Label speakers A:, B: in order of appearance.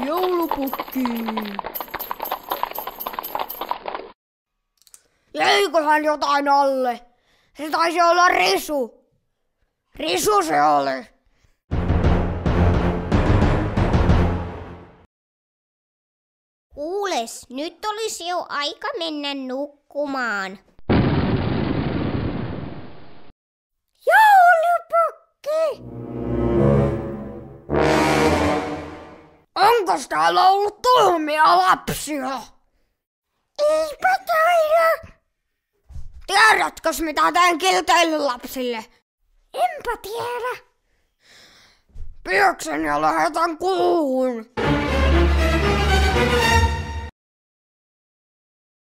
A: joulupukki. Jäiköhän jotain alle? Se taisi olla risu. Risu se oli.
B: Kuules, nyt olisi jo aika mennä nukkumaan.
A: Joulupukki! Onkos täällä ollut tuhmia lapsia?
B: Eipä taida.
A: Tiedätkös mitä teen kilteille lapsille?
B: Enpä tiedä.
A: Pieksen ja lähetän kuuhun.